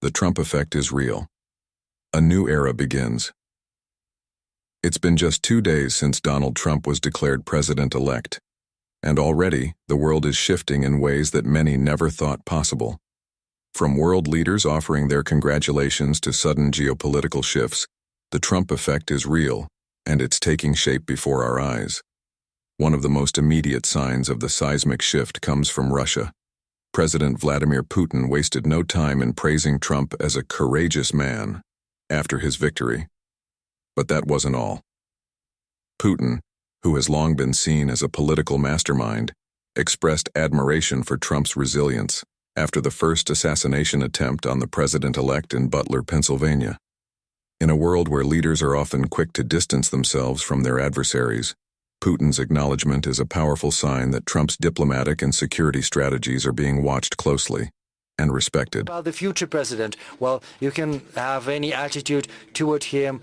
The Trump effect is real. A new era begins. It's been just 2 days since Donald Trump was declared president-elect, and already the world is shifting in ways that many never thought possible. From world leaders offering their congratulations to sudden geopolitical shifts, the Trump effect is real, and it's taking shape before our eyes. One of the most immediate signs of the seismic shift comes from Russia. President Vladimir Putin wasted no time in praising Trump as a courageous man after his victory. But that wasn't all. Putin, who has long been seen as a political mastermind, expressed admiration for Trump's resilience after the first assassination attempt on the president-elect in Butler, Pennsylvania. In a world where leaders are often quick to distance themselves from their adversaries, Putin's acknowledgement is a powerful sign that Trump's diplomatic and security strategies are being watched closely and respected. About the future president, well, you can have any attitude toward him,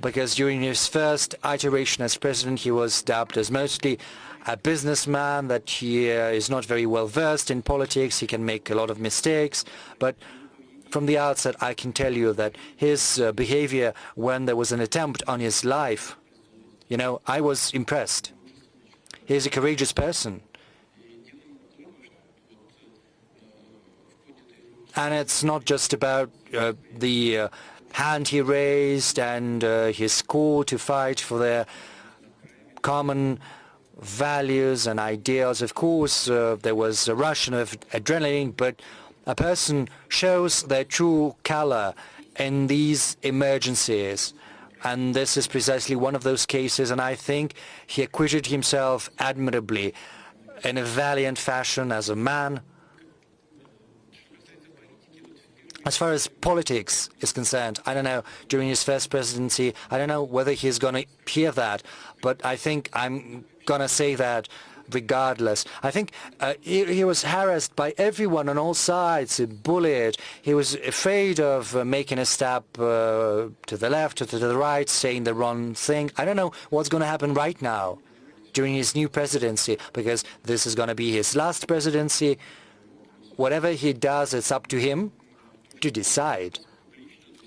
because during his first iteration as president, he was dubbed as mostly a businessman, that he is not very well versed in politics, he can make a lot of mistakes, but from the outset I can tell you that his behavior when there was an attempt on his life, I was impressed. He's a courageous person. And it's not just about the hand he raised and his call to fight for their common values and ideals. Of course, there was a rush of adrenaline, but a person shows their true color in these emergencies. And this is precisely one of those cases, and I think he acquitted himself admirably in a valiant fashion as a man. As far as politics is concerned, I don't know, during his first presidency, I don't know whether he's going to hear that, but I think I'm going to say that regardless. I think he was harassed by everyone on all sides, bullied. He was afraid of making a step to the left or to the right, saying the wrong thing. I don't know what's going to happen right now during his new presidency, because this is going to be his last presidency. Whatever he does, it's up to him to decide.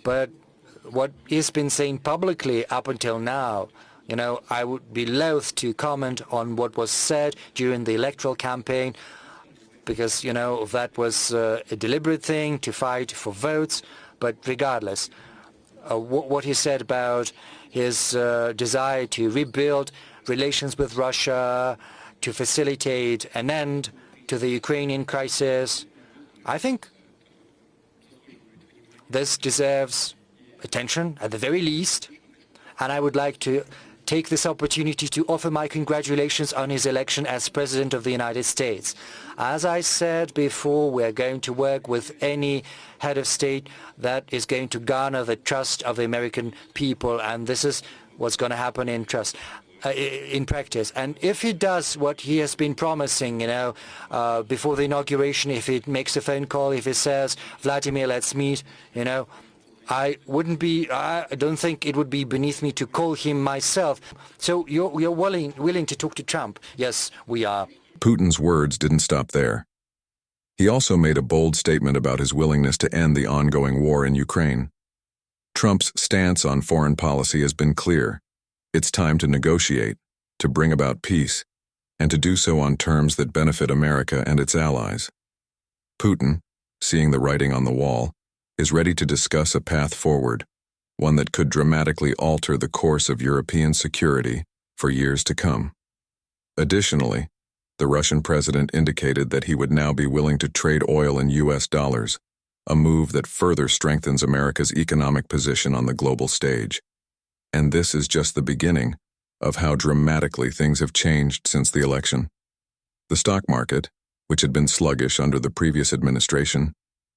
But what he's been saying publicly up until now, I would be loath to comment on what was said during the electoral campaign, because, that was a deliberate thing to fight for votes. But regardless, what he said about his desire to rebuild relations with Russia, to facilitate an end to the Ukrainian crisis, I think this deserves attention at the very least, and I would like to take this opportunity to offer my congratulations on his election as President of the United States. As I said before, we're going to work with any head of state that is going to garner the trust of the American people, and this is what's going to happen in practice. And if he does what he has been promising, before the inauguration, if he makes a phone call, if he says, Vladimir, let's meet, I don't think it would be beneath me to call him myself. So you're willing to talk to Trump? Yes, we are. Putin's words didn't stop there. He also made a bold statement about his willingness to end the ongoing war in Ukraine. Trump's stance on foreign policy has been clear. It's time to negotiate, to bring about peace, and to do so on terms that benefit America and its allies. Putin, seeing the writing on the wall, is ready to discuss a path forward, one that could dramatically alter the course of European security for years to come. Additionally, the Russian president indicated that he would now be willing to trade oil in U.S. dollars, a move that further strengthens America's economic position on the global stage. And this is just the beginning of how dramatically things have changed since the election. The stock market, which had been sluggish under the previous administration,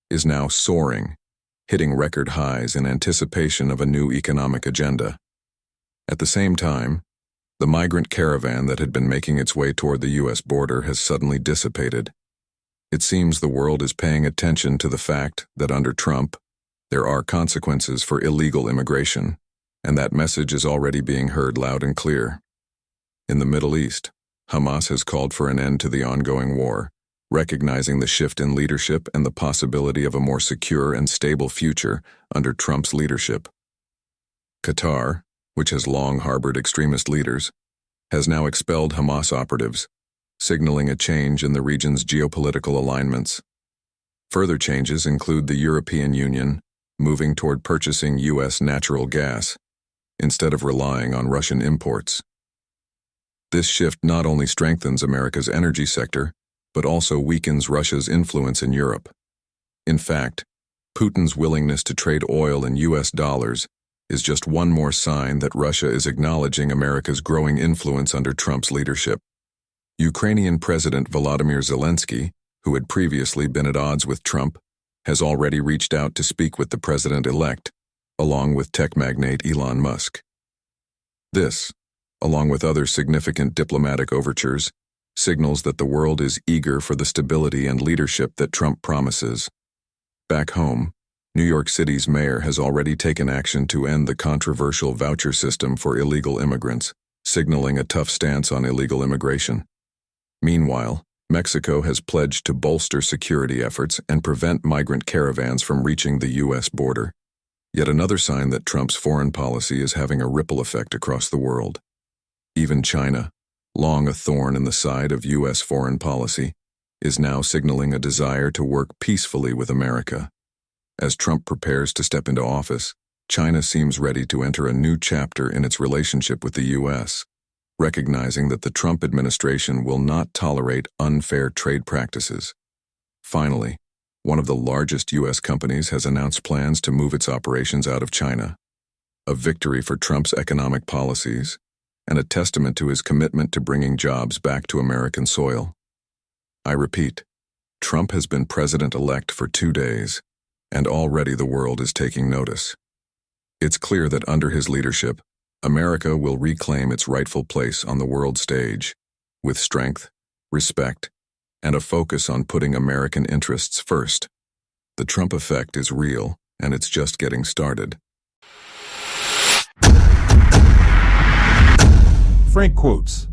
is now soaring, hitting record highs in anticipation of a new economic agenda. At the same time, the migrant caravan that had been making its way toward the U.S. border has suddenly dissipated. It seems the world is paying attention to the fact that under Trump, there are consequences for illegal immigration, and that message is already being heard loud and clear. In the Middle East, Hamas has called for an end to the ongoing war, recognizing the shift in leadership and the possibility of a more secure and stable future under Trump's leadership. Qatar, which has long harbored extremist leaders, has now expelled Hamas operatives, signaling a change in the region's geopolitical alignments. Further changes include the European Union moving toward purchasing U.S. natural gas instead of relying on Russian imports. This shift not only strengthens America's energy sector, but also weakens Russia's influence in Europe. In fact, Putin's willingness to trade oil in U.S. dollars is just one more sign that Russia is acknowledging America's growing influence under Trump's leadership. Ukrainian President Volodymyr Zelensky, who had previously been at odds with Trump, has already reached out to speak with the president-elect, along with tech magnate Elon Musk. This, along with other significant diplomatic overtures, signals that the world is eager for the stability and leadership that Trump promises. Back home, New York City's mayor has already taken action to end the controversial voucher system for illegal immigrants, signaling a tough stance on illegal immigration. Meanwhile, Mexico has pledged to bolster security efforts and prevent migrant caravans from reaching the U.S. border. Yet another sign that Trump's foreign policy is having a ripple effect across the world. Even China, long a thorn in the side of U.S. foreign policy, is now signaling a desire to work peacefully with America. As Trump prepares to step into office, China seems ready to enter a new chapter in its relationship with the U.S., recognizing that the Trump administration will not tolerate unfair trade practices. Finally, one of the largest U.S. companies has announced plans to move its operations out of China, a victory for Trump's economic policies and a testament to his commitment to bringing jobs back to American soil. I repeat, Trump has been president-elect for 2 days, and already the world is taking notice. It's clear that under his leadership, America will reclaim its rightful place on the world stage, with strength, respect, and a focus on putting American interests first. The Trump effect is real, and it's just getting started. Frank quotes,